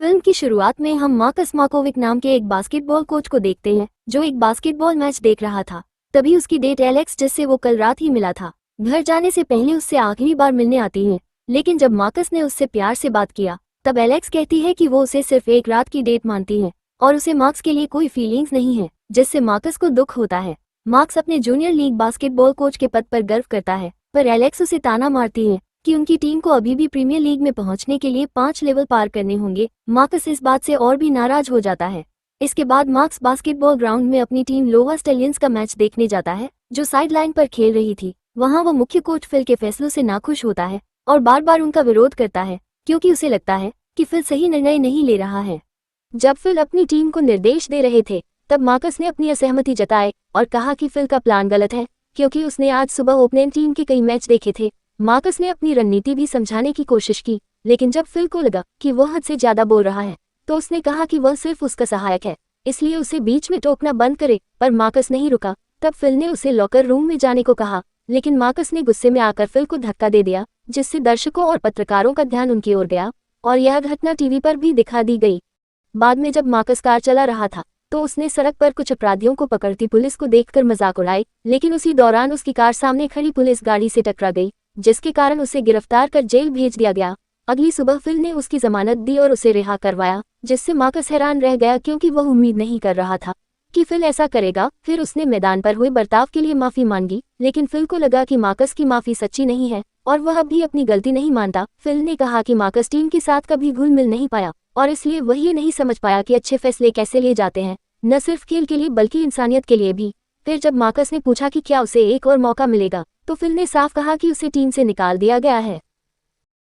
Film की शुरुआत में हम मार्कस मार्कोविक नाम के एक बास्केटबॉल कोच को देखते हैं जो एक बास्केटबॉल मैच देख रहा था। तभी उसकी डेट एलेक्स, जिससे वो कल रात ही मिला था, घर जाने से पहले उससे आखिरी बार मिलने आती है। लेकिन जब मार्कस ने उससे प्यार से बात किया तब एलेक्स कहती है कि वो उसे सिर्फ एक रात की डेट मानती है और उसे मार्क्स के लिए कोई फीलिंग्स नहीं है, जिससे मार्कस को दुख होता है। मार्क्स अपने जूनियर लीग बास्केटबॉल कोच के पद पर गर्व करता है, पर एलेक्स उसे ताना मारती है कि उनकी टीम को अभी भी प्रीमियर लीग में पहुंचने के लिए 5 लेवल पार करने होंगे। मार्कस इस बात से और भी नाराज हो जाता है। इसके बाद मार्क्स बास्केटबॉल ग्राउंड में अपनी टीम लोवा स्टेलियंस का मैच देखने जाता है, जो साइडलाइन पर खेल रही थी। वहां वो मुख्य कोच फिल के फैसलों से नाखुश होता है और बार बार उनका विरोध करता है, क्योंकि उसे लगता है कि फिल सही निर्णय नहीं ले रहा है। जब फिल अपनी टीम को निर्देश दे रहे थे तब मार्कस ने अपनी असहमति जताई और कहा कि फिल का प्लान गलत है, क्योंकि उसने आज सुबह ओपनिंग टीम के कई मैच देखे थे। मार्कस ने अपनी रणनीति भी समझाने की कोशिश की, लेकिन जब फिल को लगा कि वह हद से ज्यादा बोल रहा है तो उसने कहा कि वह सिर्फ उसका सहायक है, इसलिए उसे बीच में टोकना बंद करे। पर मार्कस नहीं रुका। तब फिल ने उसे लॉकर रूम में जाने को कहा, लेकिन मार्कस ने गुस्से में आकर फिल को धक्का दे दिया, जिससे दर्शकों और पत्रकारों का ध्यान उनकी ओर गया और यह घटना टीवी पर भी दिखा दी गई। बाद में जब मार्कस कार चला रहा था तो उसने सड़क पर कुछ अपराधियों को पकड़ती पुलिस को देखकर मजाक उड़ाई, लेकिन उसी दौरान उसकी कार सामने खड़ी पुलिस गाड़ी से टकरा गई, जिसके कारण उसे गिरफ्तार कर जेल भेज दिया गया। अगली सुबह फिल ने उसकी जमानत दी और उसे रिहा करवाया, जिससे मार्कस हैरान रह गया, क्योंकि वह उम्मीद नहीं कर रहा था कि फिल ऐसा करेगा। फिर उसने मैदान पर हुए बर्ताव के लिए माफी मांगी, लेकिन फिल को लगा कि मार्कस की माफी सच्ची नहीं है और वह अब भी अपनी गलती नहीं मानता। फिल ने कहा कि मार्कस टीम के साथ कभी घुल मिल नहीं पाया और इसलिए वह ये नहीं समझ पाया कि अच्छे फैसले कैसे लिए जाते हैं, न सिर्फ खेल के लिए बल्कि इंसानियत के लिए भी। फिर जब मार्कस ने पूछा कि क्या उसे एक और मौका मिलेगा तो फिल ने साफ कहा कि उसे टीम से निकाल दिया गया है।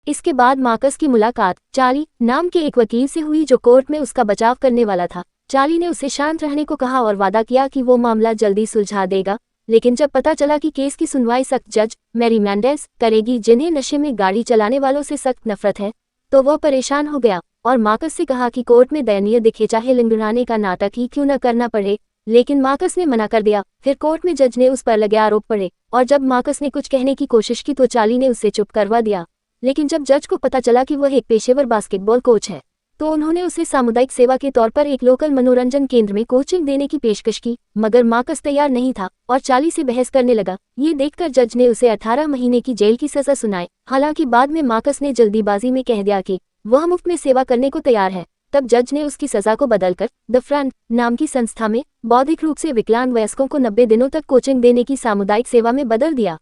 इसके बाद मार्कस की मुलाकात चार्ली नाम के एक वकील से हुई, जो कोर्ट में उसका बचाव करने वाला था। चार्ली ने उसे शांत रहने को कहा और वादा किया कि वो मामला जल्दी सुलझा देगा, लेकिन जब पता चला कि केस की सुनवाई सख्त जज मैरी मैंडेस करेगी, जिन्हें नशे में गाड़ी चलाने वालों से सख्त नफरत है, तो वह परेशान हो गया और मार्कस से कहा कि कोर्ट में दयनीय दिखे चाहे लिंगड़ाने का नाटक ही क्यों न करना पड़े, लेकिन मार्कस ने मना कर दिया। फिर कोर्ट में जज ने उस पर लगे आरोप पड़े और जब मार्कस ने कुछ कहने की कोशिश की तो चार्ली ने उसे चुप करवा दिया। लेकिन जब जज को पता चला कि वह एक पेशेवर बास्केटबॉल कोच है तो उन्होंने उसे सामुदायिक सेवा के तौर पर एक लोकल मनोरंजन केंद्र में कोचिंग देने की पेशकश की, मगर मार्कस तैयार नहीं था और चार्ली से बहस करने लगा। ये देखकर जज ने उसे 18 महीने की जेल की सजा सुनाई। हालांकि बाद में मार्कस ने जल्दीबाजी में कह दिया कि वह मुफ्त में सेवा करने को तैयार है। तब जज ने उसकी सजा को बदलकर द फ्रंट नाम की संस्था में बौद्धिक रूप से विकलांग वयस्कों को 90 दिनों तक कोचिंग देने की सामुदायिक सेवा में बदल दिया।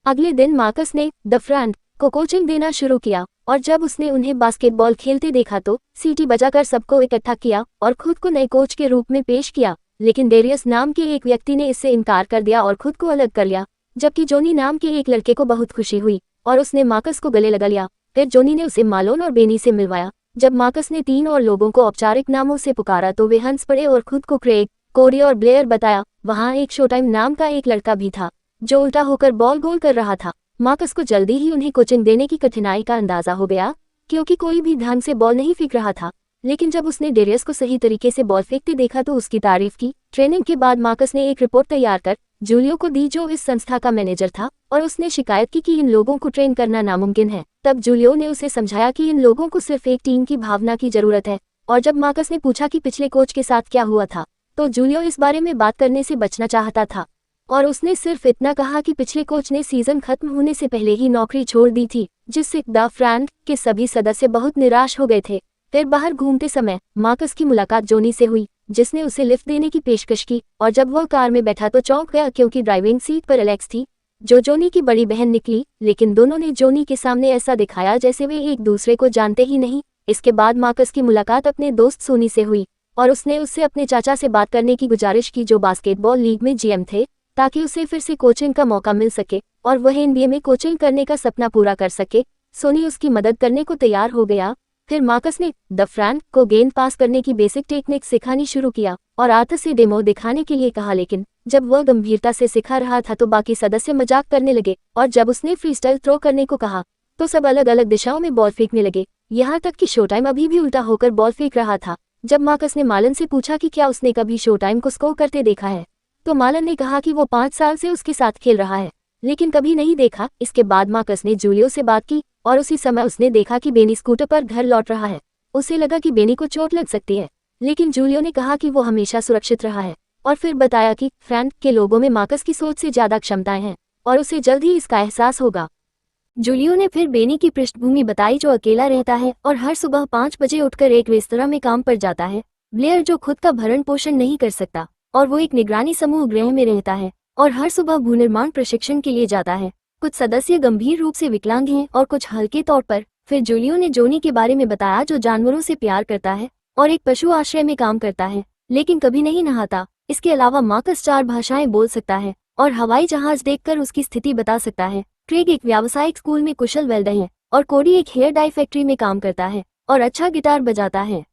अगले दिन मार्कस ने द फ्रंट को कोचिंग देना शुरू किया और जब उसने उन्हें बास्केटबॉल खेलते देखा तो सीटी बजाकर सबको इकट्ठा किया और खुद को नए कोच के रूप में पेश किया। लेकिन डेरियस नाम के एक व्यक्ति ने इससे इनकार कर दिया और खुद को अलग कर लिया, जबकि जोनी नाम के एक लड़के को बहुत खुशी हुई और उसने मार्कस को गले लगा लिया। फिर जोनी ने उसे मालोन और बेनी से मिलवाया। जब मार्कस ने 3 और लोगों को औपचारिक नामों से पुकारा तो वे हंस पड़े और खुद को क्रेग, कोरी और ब्लेयर बताया। वहां एक शोटाइम नाम का एक लड़का भी था जो उल्टा होकर बॉल गोल कर रहा था। मार्कस को जल्दी ही उन्हें कोचिंग देने की कठिनाई का अंदाजा हो गया, क्योंकि कोई भी ढंग से बॉल नहीं फेंक रहा था। लेकिन जब उसने डेरियस को सही तरीके से बॉल फेंकते देखा तो उसकी तारीफ की। ट्रेनिंग के बाद मार्कस ने एक रिपोर्ट तैयार कर जूलियो को दी, जो इस संस्था का मैनेजर था, और उसने शिकायत की कि इन लोगों को ट्रेन करना नामुमकिन है। तब जूलियो ने उसे समझाया कि इन लोगों को सिर्फ एक टीम की भावना की जरूरत है। और जब मार्कस ने पूछा कि पिछले कोच के साथ क्या हुआ था तो जूलियो इस बारे में बात करने से बचना चाहता था और उसने सिर्फ इतना कहा कि पिछले कोच ने सीजन खत्म होने से पहले ही नौकरी छोड़ दी थी, जिससे द फ्रंट के सभी सदस्य बहुत निराश हो गए थे। फिर बाहर घूमते समय मार्कस की मुलाकात जोनी से हुई, जिसने उसे लिफ्ट देने की पेशकश की और जब वह कार में बैठा तो चौंक गया, क्योंकि ड्राइविंग सीट पर एलेक्स थी, जो जोनी की बड़ी बहन निकली। लेकिन दोनों ने जोनी के सामने ऐसा दिखाया जैसे वे एक दूसरे को जानते ही नहीं। इसके बाद मार्कस की मुलाकात अपने दोस्त सोनी से हुई और उसने उससे अपने चाचा से बात करने की गुजारिश की, जो बास्केटबॉल लीग में जीएम थे, ताकि उसे फिर से कोचिंग का मौका मिल सके और वह एनबीए में कोचिंग करने का सपना पूरा कर सके। सोनी उसकी मदद करने को तैयार हो गया। फिर मार्कस ने द फ्रंट को गेंद पास करने की बेसिक टेक्निक सिखानी शुरू किया और आर्थ से डेमो दिखाने के लिए कहा, लेकिन जब वह गंभीरता से सिखा रहा था तो बाकी सदस्य मजाक करने लगे और जब उसने फ्रीस्टाइल थ्रो करने को कहा तो सब अलग अलग दिशाओं में बॉल फेंकने लगे, यहाँ तक कि शोटाइम अभी भी उल्टा होकर बॉल फेंक रहा था। जब मार्कस ने मालन से पूछा कि क्या उसने कभी शोटाइम को स्कोर करते देखा है तो मालन ने कहा कि वो 5 साल से उसके साथ खेल रहा है, लेकिन कभी नहीं देखा। इसके बाद मार्कस ने जूलियो से बात की और उसी समय उसने देखा कि बेनी स्कूटर पर घर लौट रहा है। उसे लगा कि बेनी को चोट लग सकती है, लेकिन जूलियो ने कहा कि वो हमेशा सुरक्षित रहा है और फिर बताया कि फ्रैंक के लोगों में मार्कस की सोच से ज्यादा क्षमताएं हैं और उसे जल्द ही इसका एहसास होगा। जूलियो ने फिर बेनी की पृष्ठभूमि बताई, जो अकेला रहता है और हर सुबह 5 बजे उठकर एक रेस्तरां में काम पर जाता है। ब्लेयर जो खुद का भरण पोषण नहीं कर सकता और वो एक निगरानी समूह गृह में रहता है और हर सुबह भूनिर्माण प्रशिक्षण के लिए जाता है। कुछ सदस्य गंभीर रूप से विकलांग हैं और कुछ हल्के तौर पर। फिर जूलियो ने जोनी के बारे में बताया, जो जानवरों से प्यार करता है और एक पशु आश्रय में काम करता है लेकिन कभी नहीं नहाता। इसके अलावा मार्कस 4 भाषाएं बोल सकता है और हवाई जहाज देखकर उसकी स्थिति बता सकता है। क्रेग एक व्यावसायिक स्कूल में कुशल वेल्डर है और कोडी एक हेयर डाई फैक्ट्री में काम करता है और अच्छा गिटार बजाता है।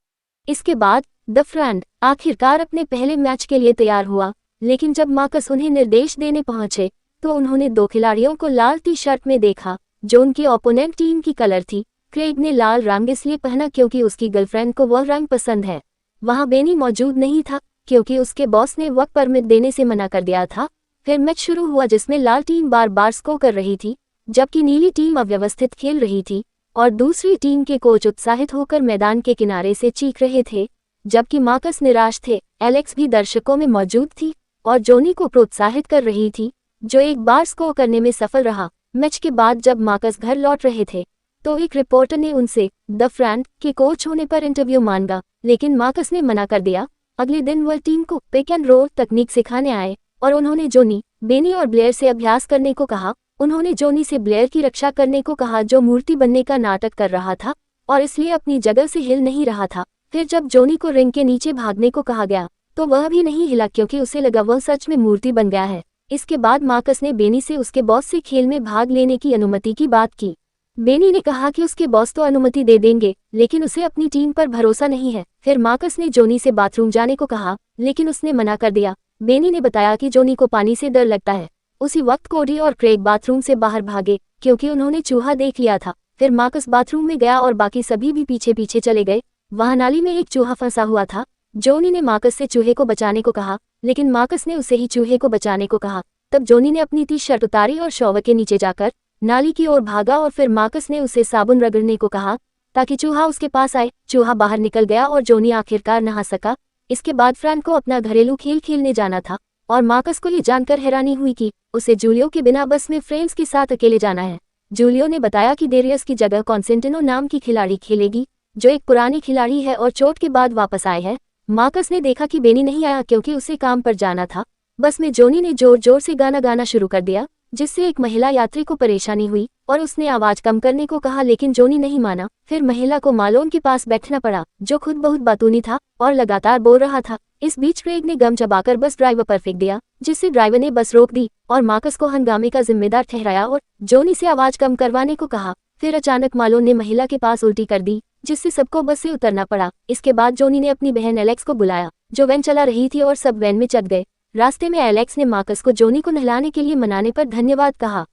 इसके बाद द फ्रेंड आखिरकार अपने पहले मैच के लिए तैयार हुआ, लेकिन जब मार्कस उन्हें निर्देश देने पहुंचे तो उन्होंने 2 खिलाड़ियों को लाल टी शर्ट में देखा जो उनकी ओपोनेंट टीम की कलर थी। क्रेग ने लाल रंग इसलिए पहना क्योंकि उसकी गर्लफ्रेंड को वह रंग पसंद है। वहां बेनी मौजूद नहीं था क्योंकि उसके बॉस ने वर्क परमिट देने से मना कर दिया था। फिर मैच शुरू हुआ जिसमें लाल टीम बार बार स्कोर कर रही थी जबकि नीली टीम अव्यवस्थित खेल रही थी और दूसरी टीम के कोच उत्साहित होकर मैदान के किनारे से चीख रहे थे, जबकि मार्कस निराश थे। एलेक्स भी दर्शकों में मौजूद थी और जोनी को प्रोत्साहित कर रही थी, जो एक बार स्कोर करने में सफल रहा। मैच के बाद जब मार्कस घर लौट रहे थे तो एक रिपोर्टर ने उनसे द फ्रेंड के कोच होने पर इंटरव्यू मांगा, लेकिन मार्कस ने मना कर दिया। अगले दिन वह टीम को पिक एंड रोल तकनीक सिखाने आए और उन्होंने जोनी, बेनी और ब्लेयर से अभ्यास करने को कहा। उन्होंने जोनी से ब्लेयर की रक्षा करने को कहा जो मूर्ति बनने का नाटक कर रहा था और इसलिए अपनी जगह से हिल नहीं रहा था। फिर जब जोनी को रिंग के नीचे भागने को कहा गया तो वह भी नहीं हिला क्योंकि उसे लगा वह सच में मूर्ति बन गया है। इसके बाद मार्कस ने बेनी से उसके बॉस से खेल में भाग लेने की अनुमति की बात की। बेनी ने कहा कि उसके बॉस तो अनुमति दे देंगे लेकिन उसे अपनी टीम पर भरोसा नहीं है। फिर मार्कस ने जोनी से बाथरूम जाने को कहा लेकिन उसने मना कर दिया। बेनी ने बताया कि जोनी को पानी से डर लगता है। उसी वक्त कोडी और क्रेग बाथरूम से बाहर भागे क्योंकि उन्होंने चूहा देख लिया था। फिर मार्कस बाथरूम में गया और बाकी सभी भी पीछे पीछे चले गए। वहां नाली में एक चूहा फंसा हुआ था। जोनी ने मार्कस से चूहे को बचाने को कहा लेकिन मार्कस ने उसे ही चूहे को बचाने को कहा। तब जोनी ने अपनी टी शर्ट उतारी और शॉवर के नीचे जाकर नाली की ओर भागा और फिर मार्कस ने उसे साबुन रगड़ने को कहा ताकि चूहा उसके पास आए। चूहा बाहर निकल गया और जोनी आखिरकार नहा सका। इसके बाद फ्रैंक को अपना घरेलू खेल खेलने जाना था और मार्कस को ये जानकर हैरानी हुई कि उसे जूलियो के बिना बस में फ्रेंड्स के साथ अकेले जाना है। जूलियो ने बताया कि डेरियस की जगह कॉन्सेंटिनो नाम की खिलाड़ी खेलेगी, जो एक पुरानी खिलाड़ी है और चोट के बाद वापस आए है। मार्कस ने देखा कि बेनी नहीं आया क्योंकि उसे काम पर जाना था। बस में जोनी ने जोर जोर से गाना गाना शुरू कर दिया जिससे एक महिला यात्री को परेशानी हुई और उसने आवाज कम करने को कहा लेकिन जोनी नहीं माना। फिर महिला को मालोन के पास बैठना पड़ा जो खुद बहुत बातूनी था और लगातार बोल रहा था। इस बीच क्रेग ने गम चबाकर बस ड्राइवर पर फेंक दिया जिससे ड्राइवर ने बस रोक दी और मार्कस को हंगामे का जिम्मेदार ठहराया और जोनी से आवाज कम करवाने को कहा। फिर अचानक मालोन ने महिला के पास उल्टी कर दी जिससे सबको बस से उतरना पड़ा। इसके बाद जोनी ने अपनी बहन एलेक्स को बुलाया जो वैन चला रही थी और सब वैन में चढ़ गए। रास्ते में एलेक्स ने मार्कस को जोनी को नहलाने के लिए मनाने पर धन्यवाद कहा।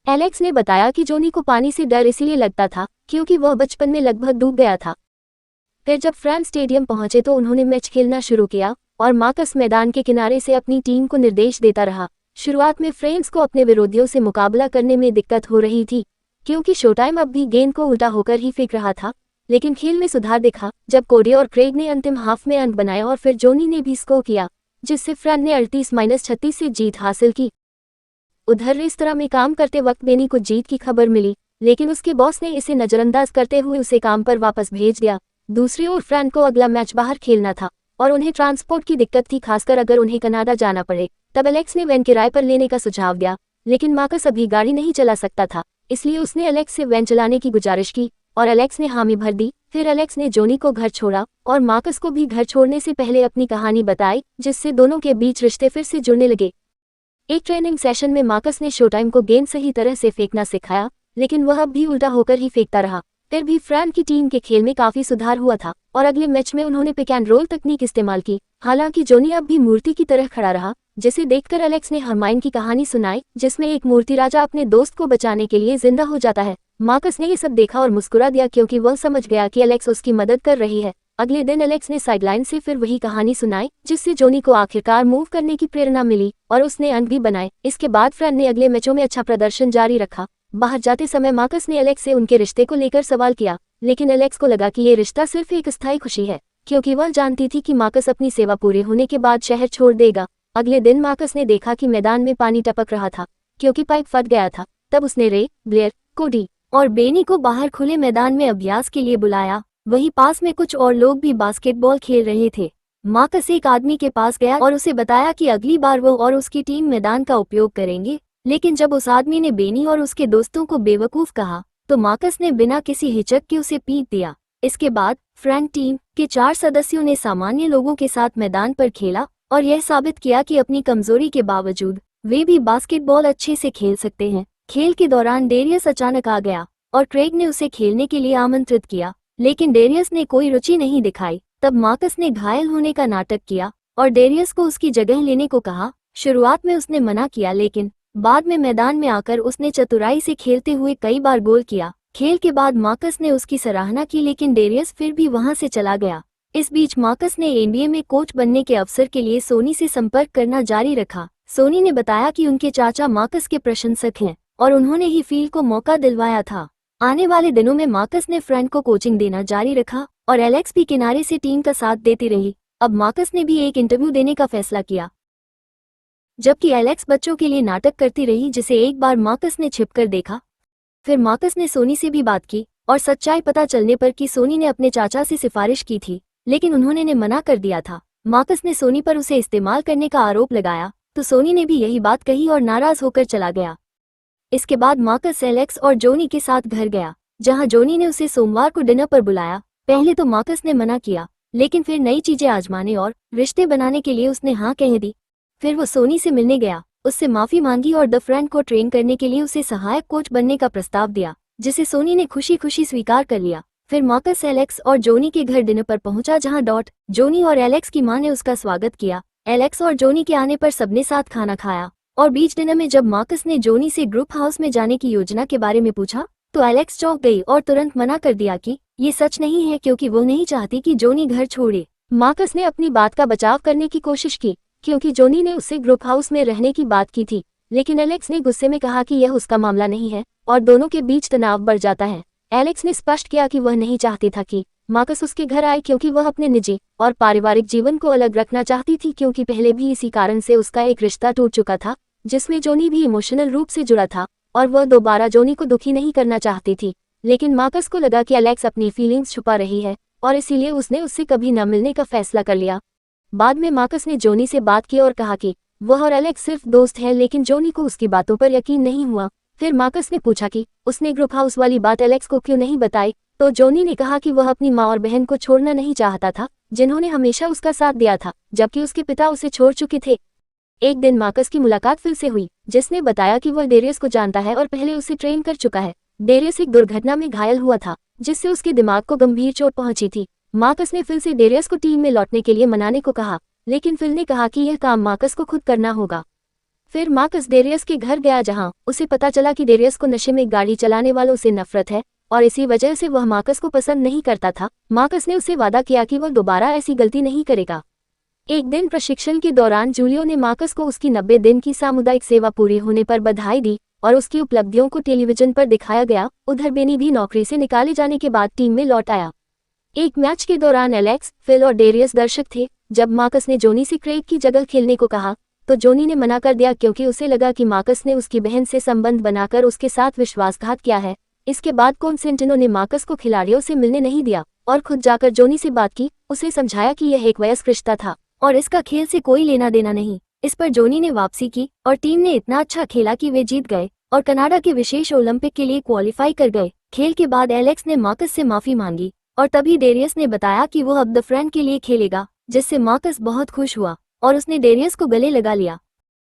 एलेक्स ने बताया कि जोनी को पानी से डर इसलिए लगता था क्योंकि वह बचपन में लगभग डूब गया था। फिर जब फ्रैंक स्टेडियम पहुंचे तो उन्होंने मैच खेलना शुरू किया और मार्कस मैदान के किनारे से अपनी टीम को निर्देश देता रहा। शुरुआत में फ्रेंड्स को अपने विरोधियों से मुकाबला करने में दिक्कत हो रही थी क्योंकि शोटाइम अब भी गेंद को उल्टा होकर ही फेंक रहा था, लेकिन खेल में सुधार दिखा जब कोडी और क्रेग ने अंतिम हाफ में अंक बनाए और फिर जोनी ने भी स्कोर किया जिससे फ्रैंक ने 38-36 से जीत हासिल की। उधर रेस्तरां में काम करते वक्त बेनी को जीत की खबर मिली लेकिन उसके बॉस ने इसे नजरअंदाज करते हुए उसे काम पर वापस भेज दिया। दूसरी ओर फ्रैंक को अगला मैच बाहर खेलना था और उन्हें ट्रांसपोर्ट की दिक्कत थी, खासकर अगर उन्हें कनाडा जाना पड़े। तब एलेक्स ने वैन किराए पर लेने का सुझाव दिया लेकिन मार्कस अभी गाड़ी नहीं चला सकता था, इसलिए उसने एलेक्स से वैन चलाने की गुजारिश की और एलेक्स ने हामी भर दी। फिर एलेक्स ने जोनी को घर छोड़ा और मार्कस को भी घर छोड़ने से पहले अपनी कहानी बताई जिससे दोनों के बीच रिश्ते फिर से जुड़ने लगे। एक ट्रेनिंग सेशन में मार्कस ने शोटाइम को गेंद सही तरह से फेंकना सिखाया लेकिन वह अब भी उल्टा होकर ही फेंकता रहा। फिर भी फ्रैंक की टीम के खेल में काफी सुधार हुआ था और अगले मैच में उन्होंने पिक एंड रोल तकनीक इस्तेमाल की। हालांकि जोनी अब भी मूर्ति की तरह खड़ा रहा, जिसे देखकर एलेक्स ने हरमाइन की कहानी सुनाई जिसमें एक मूर्ति राजा अपने दोस्त को बचाने के लिए जिंदा हो जाता है। मार्कस ने ये सब देखा और मुस्कुरा दिया क्योंकि वह समझ गया कि एलेक्स उसकी मदद कर रही है। अगले दिन एलेक्स ने साइडलाइन से फिर वही कहानी सुनाई जिससे जोनी को आखिरकार मूव करने की प्रेरणा मिली और उसने अंक भी बनाए। इसके बाद फ्रैंक ने अगले मैचों में अच्छा प्रदर्शन जारी रखा बाहर जाते समय मार्कस ने एलेक्स से उनके रिश्ते को लेकर सवाल किया, लेकिन एलेक्स को लगा कि ये रिश्ता सिर्फ एक अस्थायी खुशी है, क्योंकि वह जानती थी कि मार्कस अपनी सेवा पूरे होने के बाद शहर छोड़ देगा। अगले दिन मार्कस ने देखा कि मैदान में पानी टपक रहा था क्योंकि पाइप फट गया था। तब उसने रे, ब्लेयर, कोडी और बेनी को बाहर खुले मैदान में अभ्यास के लिए बुलाया। वहीं पास में कुछ और लोग भी बास्केटबॉल खेल रहे थे। मार्कस एक आदमी के पास गया और उसे बताया कि अगली बार वो और उसकी टीम मैदान का उपयोग करेंगे। लेकिन जब उस आदमी ने बेनी और उसके दोस्तों को बेवकूफ कहा तो मार्कस ने बिना किसी हिचक के उसे पीट दिया। इसके बाद फ्रैंक टीम के 4 सदस्यों ने सामान्य लोगों के साथ मैदान पर खेला और यह साबित किया कि अपनी कमजोरी के बावजूद वे भी बास्केटबॉल अच्छे से खेल सकते हैं। खेल के दौरान डेरियस अचानक आ गया और क्रेग ने उसे खेलने के लिए आमंत्रित किया, लेकिन डेरियस ने कोई रुचि नहीं दिखाई। तब मार्कस ने घायल होने का नाटक किया और डेरियस को उसकी जगह लेने को कहा। शुरुआत में उसने मना किया, लेकिन बाद में मैदान में आकर उसने चतुराई से खेलते हुए कई बार गोल किया। खेल के बाद मार्कस ने उसकी सराहना की, लेकिन डेरियस फिर भी वहां से चला गया। इस बीच मार्कस ने एनबीए में कोच बनने के अवसर के लिए सोनी से संपर्क करना जारी रखा। सोनी ने बताया कि उनके चाचा मार्कस के प्रशंसक हैं और उन्होंने ही फील को मौका दिलवाया था। आने वाले दिनों में मार्कस ने फ्रैंक को कोचिंग देना जारी रखा और एलेक्स भी किनारे से टीम का साथ देती रही। अब मार्कस ने भी एक इंटरव्यू देने का फैसला किया, जबकि एलेक्स बच्चों के लिए नाटक करती रही, जिसे एक बार मार्कस ने छिपकर देखा। फिर मार्कस ने सोनी से भी बात की और सच्चाई पता चलने पर कि सोनी ने अपने चाचा से सिफारिश की थी, लेकिन उन्होंने ने मना कर दिया था। मार्कस ने सोनी पर उसे इस्तेमाल करने का आरोप लगाया तो सोनी ने भी यही बात कही और नाराज होकर चला गया। इसके बाद मार्कस एलेक्स और जोनी के साथ घर गया, जहां जोनी ने उसे सोमवार को डिनर पर बुलाया। पहले तो मार्कस ने मना किया, लेकिन फिर नई चीजें आजमाने और रिश्ते बनाने के लिए उसने हाँ कह दी। फिर वो सोनी से मिलने गया, उससे माफी मांगी और द फ्रैंक को ट्रेन करने के लिए उसे सहायक कोच बनने का प्रस्ताव दिया, जिसे सोनी ने खुशी खुशी स्वीकार कर लिया। फिर मार्कस एलेक्स और जोनी के घर डिनर पर पहुंचा, जहां जोनी और एलेक्स की मां ने उसका स्वागत किया। एलेक्स और जोनी के आने पर सबने साथ खाना खाया और बीच डिनर में जब मार्कस ने जोनी से ग्रुप हाउस में जाने की योजना के बारे में पूछा तो एलेक्स चौंक गई और तुरंत मना कर दिया कि ये सच नहीं है, क्योंकि वो नहीं चाहती कि जोनी घर छोड़े। मार्कस ने अपनी बात का बचाव करने की कोशिश की क्योंकि जोनी ने उससे ग्रुप हाउस में रहने की बात की थी, लेकिन एलेक्स ने गुस्से में कहा कि यह उसका मामला नहीं है और दोनों के बीच तनाव बढ़ जाता है। एलेक्स ने स्पष्ट किया कि वह नहीं चाहती था कि मार्कस उसके घर आए, क्योंकि वह अपने निजी और पारिवारिक जीवन को अलग रखना चाहती थी, क्योंकि पहले भी इसी कारण से उसका एक रिश्ता टूट चुका था जिसमें जोनी भी इमोशनल रूप से जुड़ा था और वह दोबारा जोनी को दुखी नहीं करना चाहती थी। लेकिन मार्कस को लगा कि एलेक्स अपनी फीलिंग्स छुपा रही है और इसीलिए उसने उससे कभी न मिलने का फैसला कर लिया। बाद में मार्कस ने जोनी से बात की और कहा कि वह और एलेक्स सिर्फ दोस्त हैं, लेकिन जोनी को उसकी बातों पर यकीन नहीं हुआ। फिर मार्कस ने पूछा कि उसने ग्रुप हाउस वाली बात एलेक्स को क्यों नहीं बताई, तो जोनी ने कहा कि वह अपनी माँ और बहन को छोड़ना नहीं चाहता था, जिन्होंने हमेशा उसका साथ दिया था जबकि उसके पिता उसे छोड़ चुके थे। एक दिन मार्कस की मुलाकात फिर से हुई, जिसने बताया कि वह डेरियस को जानता है और पहले उसे ट्रेन कर चुका है। डेरियस एक दुर्घटना में घायल हुआ था जिससे उसके दिमाग को गंभीर चोट पहुंची थी। मार्कस ने फिल से डेरियस को टीम में लौटने के लिए मनाने को कहा, लेकिन फिल ने कहा कि यह काम मार्कस को खुद करना होगा। फिर मार्कस डेरियस के घर गया, जहां उसे पता चला कि डेरियस को नशे में गाड़ी चलाने वालों से नफरत है और इसी वजह से वह मार्कस को पसंद नहीं करता था। मार्कस ने उसे वादा किया कि वह दोबारा ऐसी गलती नहीं करेगा। एक दिन प्रशिक्षण के दौरान जूलियो ने मार्कस को उसकी 90 दिन की सामुदायिक सेवा पूरी होने पर बधाई दी और उसकी उपलब्धियों को टेलीविजन पर दिखाया गया। उधर बेनी भी नौकरी से निकाले जाने के बाद टीम में लौट आया। एक मैच के दौरान एलेक्स, फिल और डेरियस दर्शक थे। जब मार्कस ने जोनी से क्रेग की जगह खेलने को कहा तो जोनी ने मना कर दिया, क्योंकि उसे लगा कि मार्कस ने उसकी बहन से संबंध बनाकर उसके साथ विश्वासघात किया है। इसके बाद कॉन्सेंटिनो ने मार्कस को खिलाड़ियों से मिलने नहीं दिया और खुद जाकर जोनी से बात की, उसे समझाया कि यह एक वयस्क रिश्ता था और इसका खेल से कोई लेना देना नहीं। इस पर जोनी ने वापसी की और टीम ने इतना अच्छा खेला कि वे जीत गए और कनाडा के विशेष ओलंपिक के लिए क्वालिफाई कर गए। खेल के बाद एलेक्स ने मार्कस से माफी मांगी और तभी डेरियस ने बताया कि वो अब द फ्रैंक के लिए खेलेगा, जिससे मार्कस बहुत खुश हुआ और उसने डेरियस को गले लगा लिया।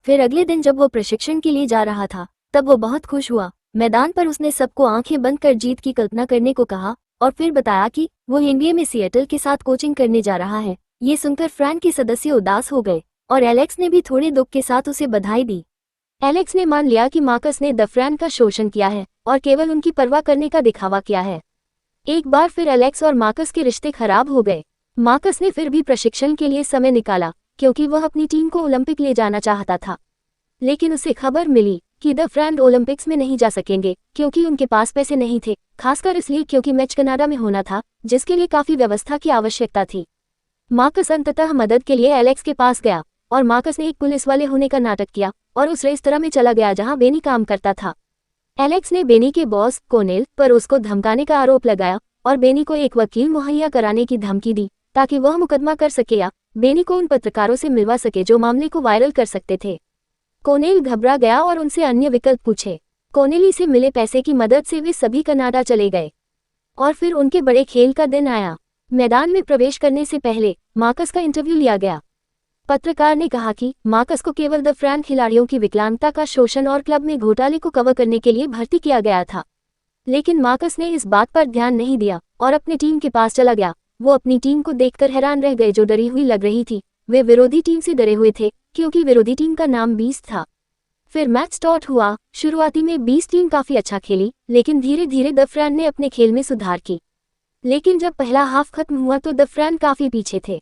फिर अगले दिन जब वो प्रशिक्षण के लिए जा रहा था तब वो बहुत खुश हुआ। मैदान पर उसने सबको आंखें बंद कर जीत की कल्पना करने को कहा और फिर बताया कि वो एनबीए में सिएटल के साथ कोचिंग करने जा रहा है। ये सुनकर फ्रैंक के सदस्य उदास हो गए और एलेक्स ने भी थोड़े दुख के साथ उसे बधाई दी। एलेक्स ने मान लिया कि मार्कस ने द फ्रैंक का शोषण किया है और केवल उनकी परवाह करने का दिखावा किया है। एक बार फिर एलेक्स और मार्कस के रिश्ते खराब हो गए। मार्कस ने फिर भी प्रशिक्षण के लिए समय निकाला, क्योंकि वह अपनी टीम को ओलंपिक ले जाना चाहता था। लेकिन उसे खबर मिली कि द फ्रेंड ओलंपिक्स में नहीं जा सकेंगे क्योंकि उनके पास पैसे नहीं थे, खासकर इसलिए क्योंकि मैच कनाडा में होना था, जिसके लिए काफी व्यवस्था की आवश्यकता थी। मार्कस अंततः मदद के लिए एलेक्स के पास गया और मार्कस ने एक पुलिस वाले होने का नाटक किया और उस रेस्तरां में चला गया जहां बेनी काम करता था। एलेक्स ने बेनी के बॉस कोनेल पर उसको धमकाने का आरोप लगाया और बेनी को एक वकील मुहैया कराने की धमकी दी ताकि वह मुकदमा कर सके या बेनी को उन पत्रकारों से मिलवा सके जो मामले को वायरल कर सकते थे। कोनेल घबरा गया और उनसे अन्य विकल्प पूछे। कोनेली से मिले पैसे की मदद से वे सभी कनाडा चले गए और फिर उनके बड़े खेल का दिन आया। मैदान में प्रवेश करने से पहले मार्कस का इंटरव्यू लिया गया। पत्रकार ने कहा कि मार्कस को केवल द फ्रैंक खिलाड़ियों की विकलांगता का शोषण और क्लब में घोटाले को कवर करने के लिए भर्ती किया गया था, लेकिन मार्कस ने इस बात पर ध्यान नहीं दिया और अपने टीम के पास चला गया। वो अपनी टीम को देखकर हैरान रह गए जो डरी हुई लग रही थी। वे विरोधी टीम से डरे हुए थे क्योंकि विरोधी टीम का नाम 20 था। फिर मैच स्टार्ट हुआ। शुरुआती में 20 टीम काफी अच्छा खेली, लेकिन धीरे धीरे द फ्रैंक ने अपने खेल में सुधार की। लेकिन जब पहला हाफ खत्म हुआ तो द फ्रैंक काफी पीछे थे।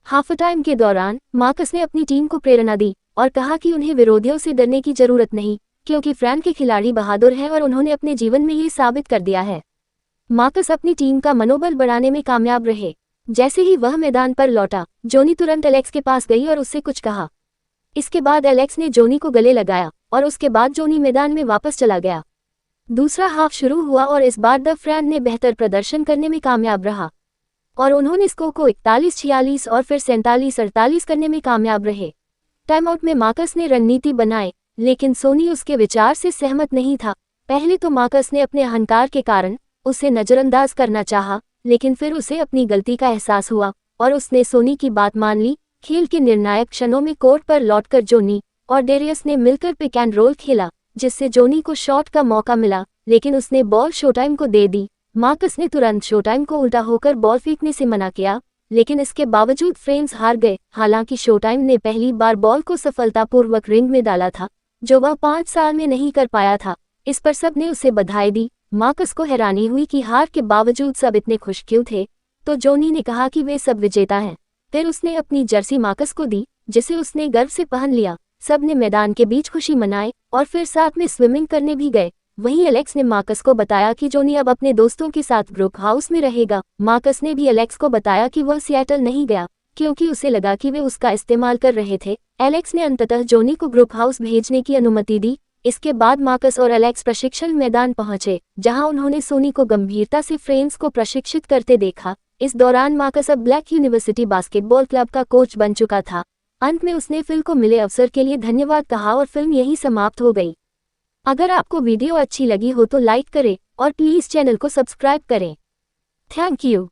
हाफ टाइम के दौरान मार्कस ने अपनी टीम को प्रेरणा दी और कहा कि उन्हें विरोधियों से डरने की जरूरत नहीं क्योंकि फ्रैंक के खिलाड़ी बहादुर हैं और उन्होंने अपने जीवन में ये साबित कर दिया है। मार्कस अपनी टीम का मनोबल बढ़ाने में कामयाब रहे। जैसे ही वह मैदान पर लौटा, जोनी तुरंत एलेक्स के पास गई और उससे कुछ कहा। इसके बाद एलेक्स ने जोनी को गले लगाया और उसके बाद जोनी मैदान में वापस चला गया। दूसरा हाफ शुरू हुआ और इस बार द फ्रैंक ने बेहतर प्रदर्शन करने में कामयाब रहा और उन्होंने स्कोर को 41-46 और फिर 47-48 करने में कामयाब रहे। टाइम आउट में मार्कस ने रणनीति बनाए, लेकिन सोनी उसके विचार से सहमत नहीं था। पहले तो मार्कस ने अपने अहंकार के कारण उसे नजरअंदाज करना चाहा, लेकिन फिर उसे अपनी गलती का एहसास हुआ और उसने सोनी की बात मान ली। खेल के निर्णायक क्षणों में कोर्ट पर लौटकर जोनी और डेरियस ने मिलकर पिक एंड रोल खेला, जिससे जोनी को शॉट का मौका मिला, लेकिन उसने बॉल शोटाइम को दे दी। मार्कस ने तुरंत शोटाइम को उल्टा होकर बॉल फेंकने से मना किया, लेकिन इसके बावजूद फ्रेंड्स हार गए। हालांकि शोटाइम ने पहली बार बॉल को सफलतापूर्वक रिंग में डाला था, जो वह 5 साल में नहीं कर पाया था। इस पर सब ने उसे बधाई दी। मार्कस को हैरानी हुई कि हार के बावजूद सब इतने खुश क्यों थे, तो जोनी ने कहा कि वे सब विजेता हैं। फिर उसने अपनी जर्सी मार्कस को दी, जिसे उसने गर्व से पहन लिया। सब ने मैदान के बीच खुशी मनाई और फिर साथ में स्विमिंग करने भी गए। वहीं एलेक्स ने मार्कस को बताया कि जोनी अब अपने दोस्तों के साथ ग्रुप हाउस में रहेगा। मार्कस ने भी एलेक्स को बताया कि वह सिएटल नहीं गया क्योंकि उसे लगा कि वे उसका इस्तेमाल कर रहे थे। एलेक्स ने अंततः जोनी को ग्रुप हाउस भेजने की अनुमति दी। इसके बाद मार्कस और एलेक्स प्रशिक्षण मैदान पहुंचे, जहां उन्होंने सोनी को गंभीरता से फ्रेंड्स को प्रशिक्षित करते देखा। इस दौरान मार्कस अब ब्लैक यूनिवर्सिटी बास्केटबॉल क्लब का कोच बन चुका था। अंत में उसने फिल को मिले अवसर के लिए धन्यवाद कहा और फिल्म यहीं समाप्त हो गई। अगर आपको वीडियो अच्छी लगी हो तो लाइक करें और प्लीज़ चैनल को सब्सक्राइब करें। Thank you.